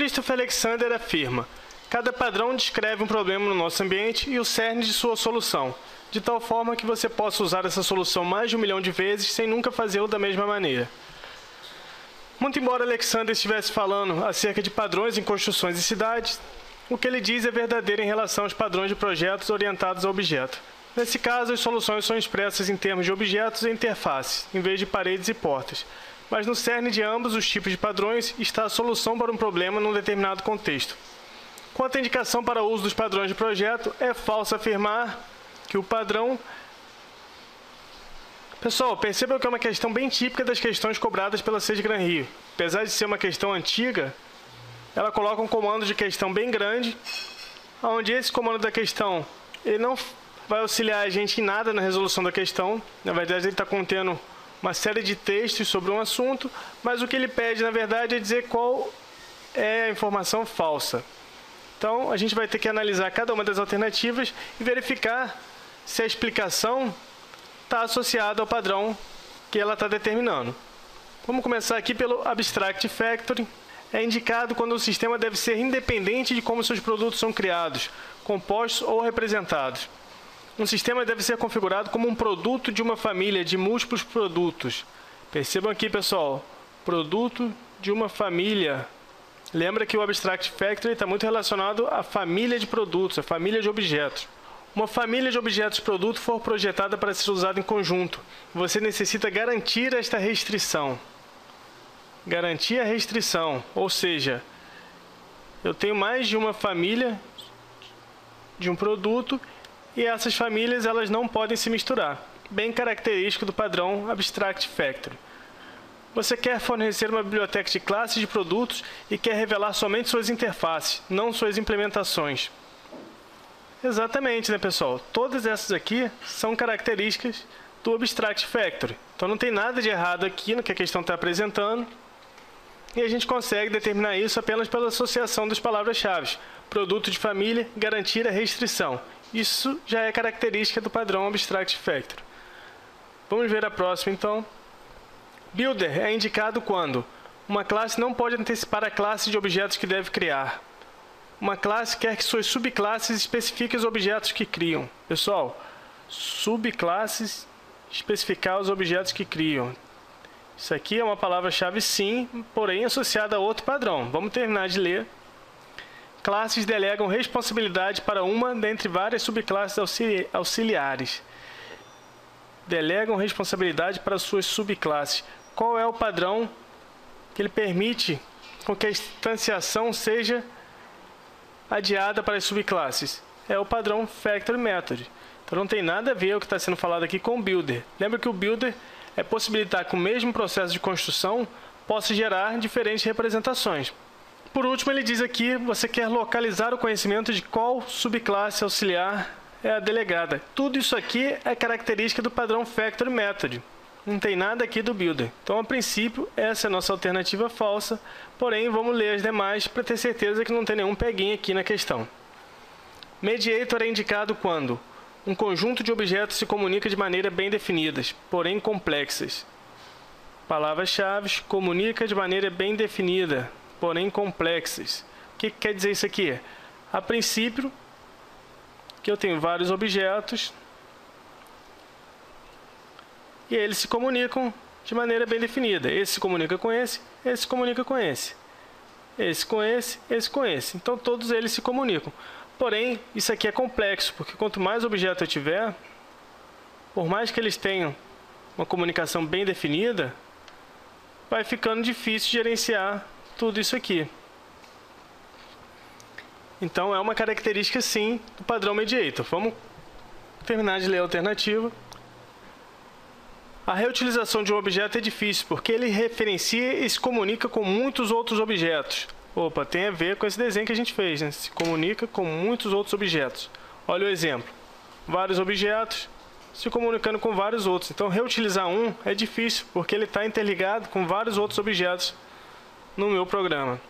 Christopher Alexander afirma: cada padrão descreve um problema no nosso ambiente e o cerne de sua solução, de tal forma que você possa usar essa solução mais de 1 milhão de vezes sem nunca fazê-lo da mesma maneira. Muito embora Alexander estivesse falando acerca de padrões em construções e cidades, o que ele diz é verdadeiro em relação aos padrões de projetos orientados a objeto. Nesse caso, as soluções são expressas em termos de objetos e interfaces, em vez de paredes e portas. Mas no cerne de ambos os tipos de padrões está a solução para um problema num determinado contexto. Quanto à indicação para o uso dos padrões de projeto, é falso afirmar que o padrão... Pessoal, percebam que é uma questão bem típica das questões cobradas pela SESGRAN Rio. Apesar de ser uma questão antiga, ela coloca um comando de questão bem grande, onde esse comando da questão ele não vai auxiliar a gente em nada na resolução da questão. Na verdade, ele está contendo uma série de textos sobre um assunto, mas o que ele pede, na verdade, é dizer qual é a informação falsa. Então, a gente vai ter que analisar cada uma das alternativas e verificar se a explicação está associada ao padrão que ela está determinando. Vamos começar aqui pelo Abstract Factory. É indicado quando o sistema deve ser independente de como seus produtos são criados, compostos ou representados. Um sistema deve ser configurado como um produto de uma família de múltiplos produtos. Percebam aqui, pessoal, produto de uma família. Lembra que o Abstract Factory está muito relacionado à família de produtos, à família de objetos. Uma família de objetos produto for projetada para ser usada em conjunto. Você necessita garantir esta restrição. Garantir a restrição, ou seja, eu tenho mais de uma família de um produto e essas famílias elas não podem se misturar. Bem característico do padrão Abstract Factory. Você quer fornecer uma biblioteca de classes de produtos e quer revelar somente suas interfaces, não suas implementações. Exatamente, né, pessoal? Todas essas aqui são características do Abstract Factory. Então não tem nada de errado aqui no que a questão está apresentando. E a gente consegue determinar isso apenas pela associação das palavras-chave. Produto de família, garantir a restrição. Isso já é característica do padrão Abstract Factory. Vamos ver a próxima, então. Builder é indicado quando uma classe não pode antecipar a classe de objetos que deve criar. Uma classe quer que suas subclasses especifiquem os objetos que criam. Pessoal, subclasses especificar os objetos que criam. Isso aqui é uma palavra-chave sim, porém associada a outro padrão. Vamos terminar de ler. Classes delegam responsabilidade para uma dentre várias subclasses auxiliares. Delegam responsabilidade para suas subclasses. Qual é o padrão que ele permite com que a instanciação seja adiada para as subclasses? É o padrão Factory Method. Então não tem nada a ver o que está sendo falado aqui com o Builder. Lembra que o Builder é possibilitar que o mesmo processo de construção possa gerar diferentes representações. Por último, ele diz aqui, você quer localizar o conhecimento de qual subclasse auxiliar é a delegada. Tudo isso aqui é característica do padrão Factory Method. Não tem nada aqui do Builder. Então, a princípio, essa é a nossa alternativa falsa. Porém, vamos ler as demais para ter certeza que não tem nenhum peguinho aqui na questão. Mediator é indicado quando um conjunto de objetos se comunica de maneira bem definidas, porém complexas. Palavras-chave, comunica de maneira bem definida, porém complexas. O que quer dizer isso aqui? A princípio, que eu tenho vários objetos e eles se comunicam de maneira bem definida. Esse se comunica com esse se comunica com esse. Esse com esse com esse. Então, todos eles se comunicam. Porém, isso aqui é complexo, porque quanto mais objeto eu tiver, por mais que eles tenham uma comunicação bem definida, vai ficando difícil gerenciar tudo isso aqui. Então, é uma característica, sim, do padrão Mediator. Vamos terminar de ler a alternativa. A reutilização de um objeto é difícil, porque ele referencia e se comunica com muitos outros objetos. Opa, tem a ver com esse desenho que a gente fez, né? Se comunica com muitos outros objetos. Olha o exemplo. Vários objetos se comunicando com vários outros. Então, reutilizar um é difícil, porque ele está interligado com vários outros objetos no meu programa.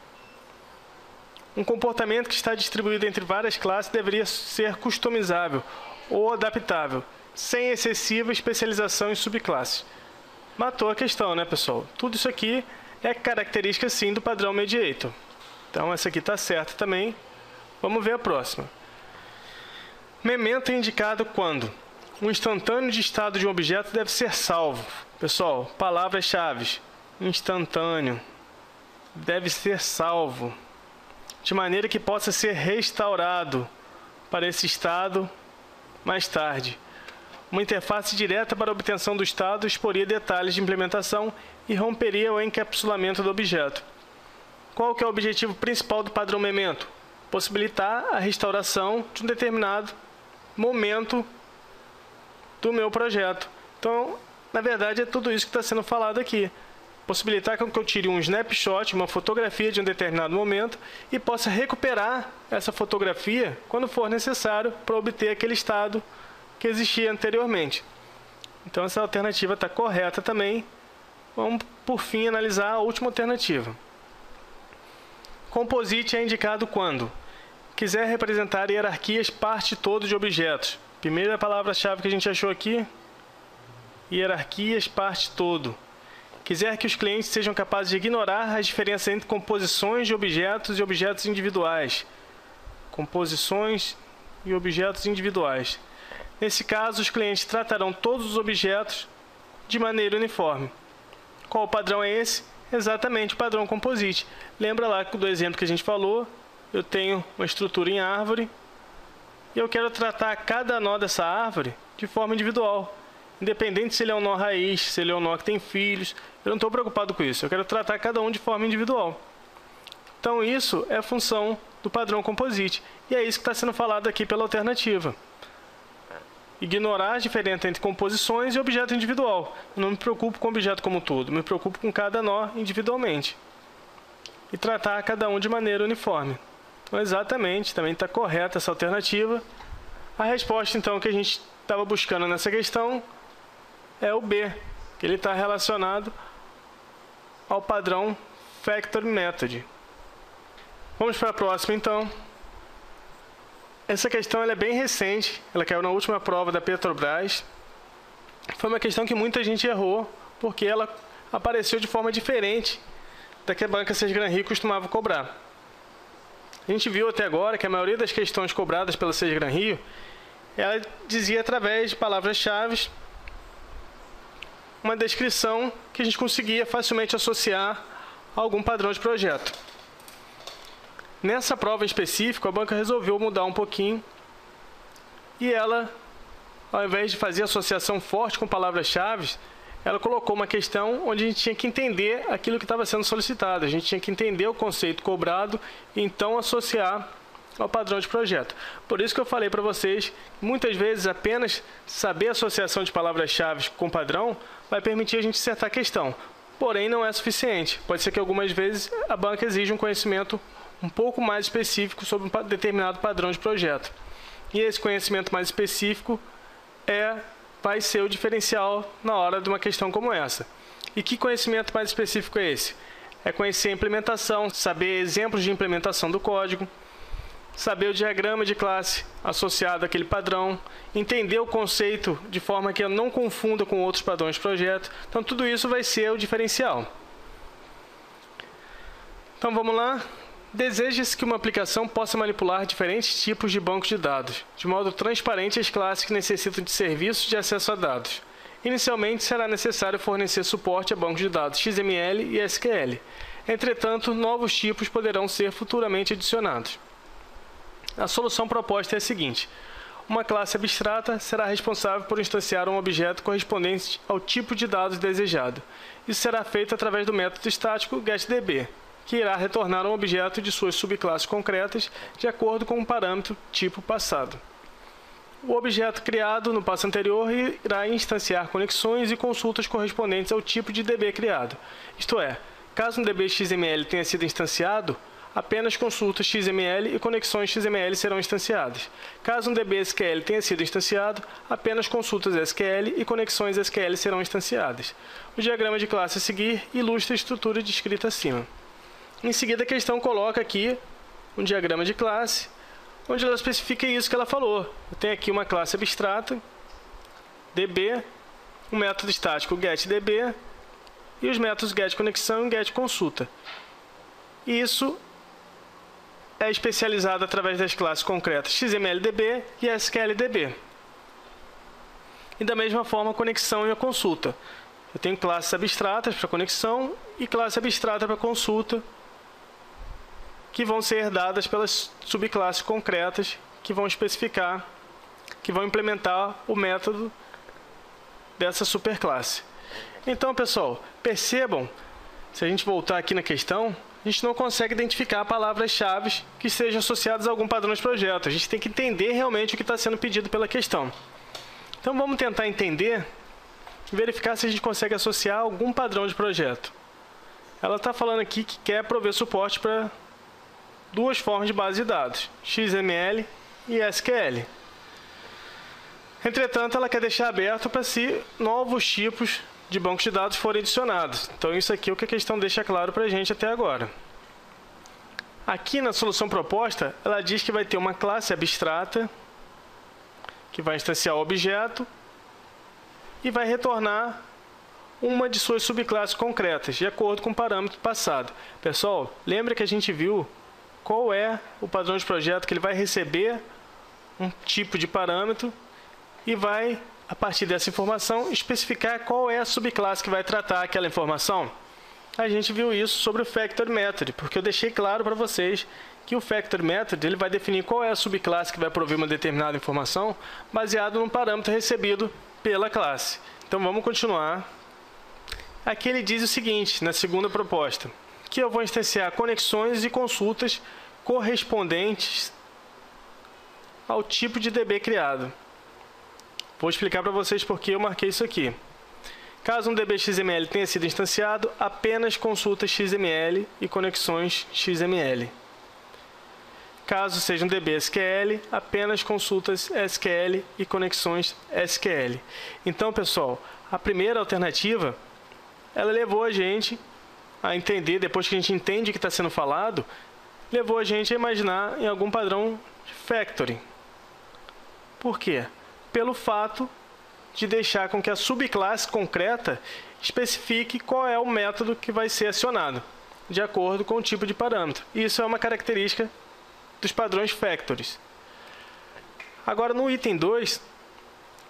Um comportamento que está distribuído entre várias classes deveria ser customizável ou adaptável, sem excessiva especialização em subclasses. Matou a questão, né, pessoal? Tudo isso aqui é característica, sim, do padrão Mediator. Então essa aqui está certa também. Vamos ver a próxima. Memento é indicado quando um instantâneo de estado de um objeto deve ser salvo. Pessoal, palavras-chave. Instantâneo. Deve ser salvo. De maneira que possa ser restaurado para esse estado mais tarde. Uma interface direta para a obtenção do estado exporia detalhes de implementação e romperia o encapsulamento do objeto. Qual que é o objetivo principal do padrão memento? Possibilitar a restauração de um determinado momento do meu projeto. Então, na verdade, é tudo isso que está sendo falado aqui. Possibilitar que eu tire um snapshot, uma fotografia de um determinado momento e possa recuperar essa fotografia quando for necessário para obter aquele estado que existia anteriormente. Então, essa alternativa está correta também. Vamos, por fim, analisar a última alternativa. Composite é indicado quando quiser representar hierarquias parte todo de objetos. Primeira palavra-chave que a gente achou aqui, hierarquias parte todo. Quiser que os clientes sejam capazes de ignorar as diferenças entre composições de objetos e objetos individuais. Composições e objetos individuais. Nesse caso, os clientes tratarão todos os objetos de maneira uniforme. Qual padrão é esse? Exatamente o padrão composite. Lembra lá do exemplo que a gente falou? Eu tenho uma estrutura em árvore e eu quero tratar cada nó dessa árvore de forma individual. Independente se ele é um nó raiz, se ele é um nó que tem filhos, eu não estou preocupado com isso. Eu quero tratar cada um de forma individual. Então isso é a função do padrão composite. E é isso que está sendo falado aqui pela alternativa. Ignorar as diferenças entre composições e objeto individual. Eu não me preocupo com o objeto como um todo, me preocupo com cada nó individualmente. E tratar cada um de maneira uniforme. Então, exatamente, também está correta essa alternativa. A resposta, então, que a gente estava buscando nessa questão é o B, que ele está relacionado ao padrão Factory Method. Vamos para a próxima, então. Essa questão ela é bem recente, ela caiu na última prova da Petrobras. Foi uma questão que muita gente errou, porque ela apareceu de forma diferente da que a banca Sesgran-Rio costumava cobrar. A gente viu até agora que a maioria das questões cobradas pela Sesgran-Rio, ela dizia através de palavras-chave uma descrição que a gente conseguia facilmente associar a algum padrão de projeto. Nessa prova em específico, a banca resolveu mudar um pouquinho e ela, ao invés de fazer associação forte com palavras-chave, ela colocou uma questão onde a gente tinha que entender aquilo que estava sendo solicitado. A gente tinha que entender o conceito cobrado e então associar ao padrão de projeto. Por isso que eu falei para vocês, muitas vezes apenas saber a associação de palavras-chave com padrão vai permitir a gente acertar a questão. Porém, não é suficiente. Pode ser que algumas vezes a banca exija um conhecimento um pouco mais específico sobre um determinado padrão de projeto. E esse conhecimento mais específico vai ser o diferencial na hora de uma questão como essa. E que conhecimento mais específico é esse? É conhecer a implementação, saber exemplos de implementação do código, saber o diagrama de classe associado àquele padrão, entender o conceito de forma que eu não confunda com outros padrões de projeto. Então, tudo isso vai ser o diferencial. Então, vamos lá. Deseja-se que uma aplicação possa manipular diferentes tipos de bancos de dados, de modo transparente as classes que necessitam de serviços de acesso a dados. Inicialmente, será necessário fornecer suporte a bancos de dados XML e SQL. Entretanto, novos tipos poderão ser futuramente adicionados. A solução proposta é a seguinte. Uma classe abstrata será responsável por instanciar um objeto correspondente ao tipo de dados desejado. Isso será feito através do método estático getDB, que irá retornar um objeto de suas subclasses concretas de acordo com um parâmetro tipo passado. O objeto criado no passo anterior irá instanciar conexões e consultas correspondentes ao tipo de DB criado. Isto é, caso um DB XML tenha sido instanciado, apenas consultas XML e conexões XML serão instanciadas. Caso um DB SQL tenha sido instanciado, apenas consultas SQL e conexões SQL serão instanciadas. O diagrama de classe a seguir ilustra a estrutura descrita acima. Em seguida, a questão coloca aqui um diagrama de classe, onde ela especifica isso que ela falou. Eu tenho aqui uma classe abstrata, DB, um método estático getDB e os métodos getConexão e getConsulta. Isso é especializado através das classes concretas XMLDB e SQLDB. E da mesma forma, a conexão e a consulta. Eu tenho classes abstratas para conexão e classe abstrata para consulta, que vão ser herdadas pelas subclasses concretas que vão especificar, que vão implementar o método dessa superclasse. Então, pessoal, percebam, se a gente voltar aqui na questão, a gente não consegue identificar palavras-chave que sejam associadas a algum padrão de projeto. A gente tem que entender realmente o que está sendo pedido pela questão. Então, vamos tentar entender e verificar se a gente consegue associar algum padrão de projeto. Ela está falando aqui que quer prover suporte para duas formas de base de dados, XML e SQL. Entretanto, ela quer deixar aberto para se novos tipos de bancos de dados forem adicionados. Então, isso aqui é o que a questão deixa claro para a gente até agora. Aqui na solução proposta, ela diz que vai ter uma classe abstrata, que vai instanciar o objeto, e vai retornar uma de suas subclasses concretas, de acordo com o parâmetro passado. Pessoal, lembra que a gente viu qual é o padrão de projeto, que ele vai receber um tipo de parâmetro e vai, a partir dessa informação, especificar qual é a subclasse que vai tratar aquela informação. A gente viu isso sobre o Factory Method, porque eu deixei claro para vocês que o Factory Method ele vai definir qual é a subclasse que vai prover uma determinada informação baseado num parâmetro recebido pela classe. Então vamos continuar. Aqui ele diz o seguinte, na segunda proposta, que eu vou instanciar conexões e consultas correspondentes ao tipo de DB criado. Vou explicar para vocês por que eu marquei isso aqui. Caso um DB XML tenha sido instanciado, apenas consultas XML e conexões XML. Caso seja um DB SQL, apenas consultas SQL e conexões SQL. Então, pessoal, a primeira alternativa, ela levou a gente a entender, depois que a gente entende o que está sendo falado, levou a gente a imaginar em algum padrão de factoring. Por quê? Pelo fato de deixar com que a subclasse concreta especifique qual é o método que vai ser acionado, de acordo com o tipo de parâmetro. Isso é uma característica dos padrões factories. Agora, no item 2,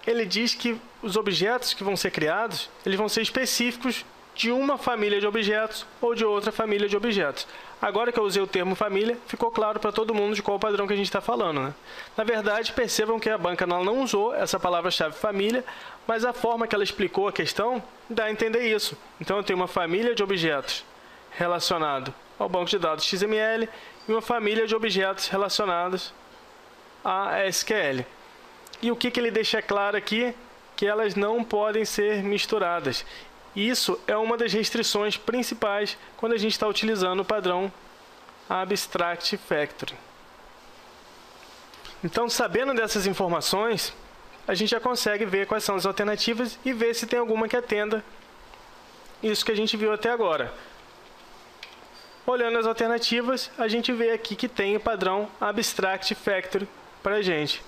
ele diz que os objetos que vão ser criados, eles vão ser específicos de uma família de objetos ou de outra família de objetos. Agora que eu usei o termo família, ficou claro para todo mundo de qual padrão que a gente está falando, né? Na verdade, percebam que a banca não usou essa palavra-chave família, mas a forma que ela explicou a questão dá a entender isso. Então, eu tenho uma família de objetos relacionado ao banco de dados XML e uma família de objetos relacionados a SQL. E o que ele deixa claro aqui? Que elas não podem ser misturadas. Isso é uma das restrições principais quando a gente está utilizando o padrão Abstract Factoring. Então, sabendo dessas informações, a gente já consegue ver quais são as alternativas e ver se tem alguma que atenda isso que a gente viu até agora. Olhando as alternativas, a gente vê aqui que tem o padrão Abstract Factoring para a gente.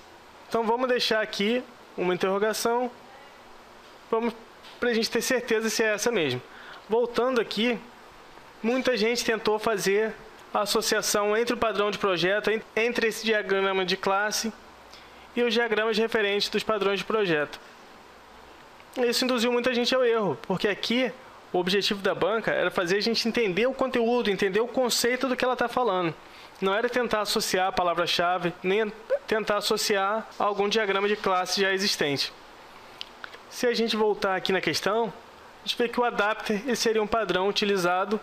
Então, vamos deixar aqui uma interrogação. Vamos para a gente ter certeza se é essa mesmo. Voltando aqui, muita gente tentou fazer a associação entre o padrão de projeto, entre esse diagrama de classe e os diagramas referentes dos padrões de projeto. Isso induziu muita gente ao erro, porque aqui o objetivo da banca era fazer a gente entender o conteúdo, entender o conceito do que ela está falando. Não era tentar associar a palavra-chave, nem tentar associar a algum diagrama de classe já existente. Se a gente voltar aqui na questão, a gente vê que o adapter ele seria um padrão utilizado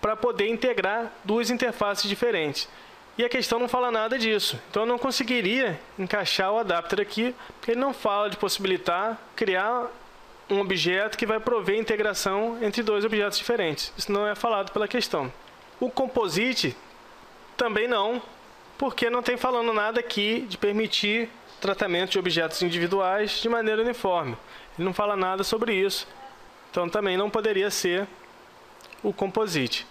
para poder integrar duas interfaces diferentes. E a questão não fala nada disso. Então eu não conseguiria encaixar o adapter aqui, porque ele não fala de possibilitar criar um objeto que vai prover integração entre dois objetos diferentes. Isso não é falado pela questão. O composite também não, porque não tem falando nada aqui de permitir tratamento de objetos individuais de maneira uniforme. Ele não fala nada sobre isso. Então também não poderia ser o composite.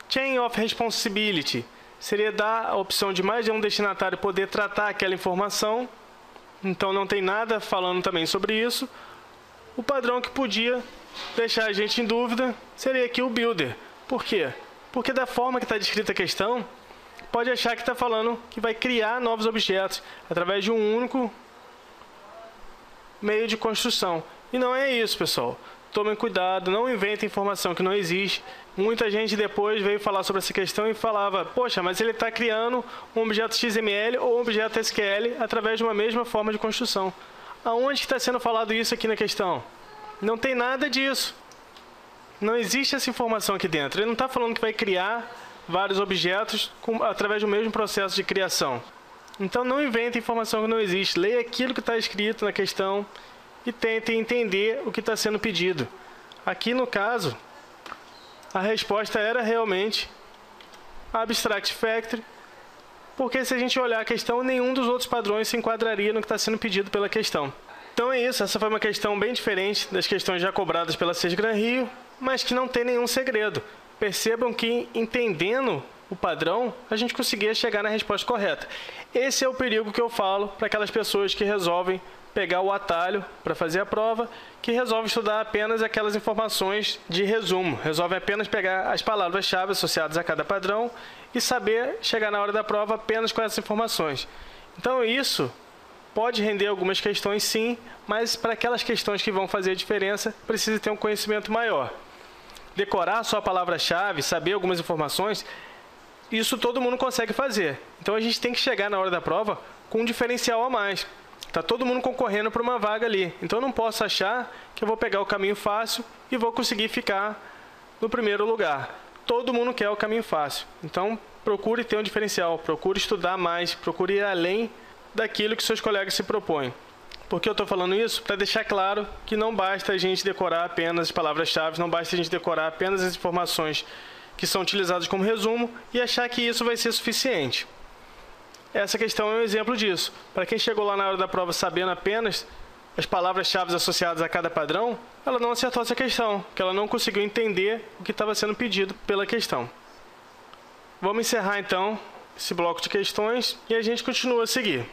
Chain of Responsibility seria dar a opção de mais de um destinatário poder tratar aquela informação. Então não tem nada falando também sobre isso. O padrão que podia deixar a gente em dúvida seria aqui o Builder. Por quê? Porque da forma que está descrita a questão, pode achar que está falando que vai criar novos objetos através de um único meio de construção. E não é isso, pessoal. Tomem cuidado, não inventem informação que não existe. Muita gente depois veio falar sobre essa questão e falava, poxa, mas ele está criando um objeto XML ou um objeto SQL através de uma mesma forma de construção. Aonde está sendo falado isso aqui na questão? Não tem nada disso. Não existe essa informação aqui dentro. Ele não está falando que vai criar vários objetos através do mesmo processo de criação. Então não invente informação que não existe. Leia aquilo que está escrito na questão e tente entender o que está sendo pedido. Aqui no caso, a resposta era realmente Abstract Factory, porque se a gente olhar a questão, nenhum dos outros padrões se enquadraria no que está sendo pedido pela questão. Então é isso, essa foi uma questão bem diferente das questões já cobradas pela SESGRAN Rio, mas que não tem nenhum segredo. Percebam que, entendendo o padrão, a gente conseguia chegar na resposta correta. Esse é o perigo que eu falo para aquelas pessoas que resolvem pegar o atalho para fazer a prova, que resolvem estudar apenas aquelas informações de resumo, resolvem apenas pegar as palavras-chave associadas a cada padrão e saber chegar na hora da prova apenas com essas informações. Então isso pode render algumas questões sim, mas para aquelas questões que vão fazer a diferença, precisa ter um conhecimento maior. Decorar só a palavra-chave, saber algumas informações, isso todo mundo consegue fazer. Então a gente tem que chegar na hora da prova com um diferencial a mais. Está todo mundo concorrendo para uma vaga ali. Então eu não posso achar que eu vou pegar o caminho fácil e vou conseguir ficar no primeiro lugar. Todo mundo quer o caminho fácil. Então procure ter um diferencial, procure estudar mais, procure ir além daquilo que seus colegas se propõem. Por que eu estou falando isso? Para deixar claro que não basta a gente decorar apenas as palavras-chave, não basta a gente decorar apenas as informações que são utilizadas como resumo e achar que isso vai ser suficiente. Essa questão é um exemplo disso. Para quem chegou lá na hora da prova sabendo apenas as palavras-chave associadas a cada padrão, ela não acertou essa questão, porque ela não conseguiu entender o que estava sendo pedido pela questão. Vamos encerrar então esse bloco de questões e a gente continua a seguir.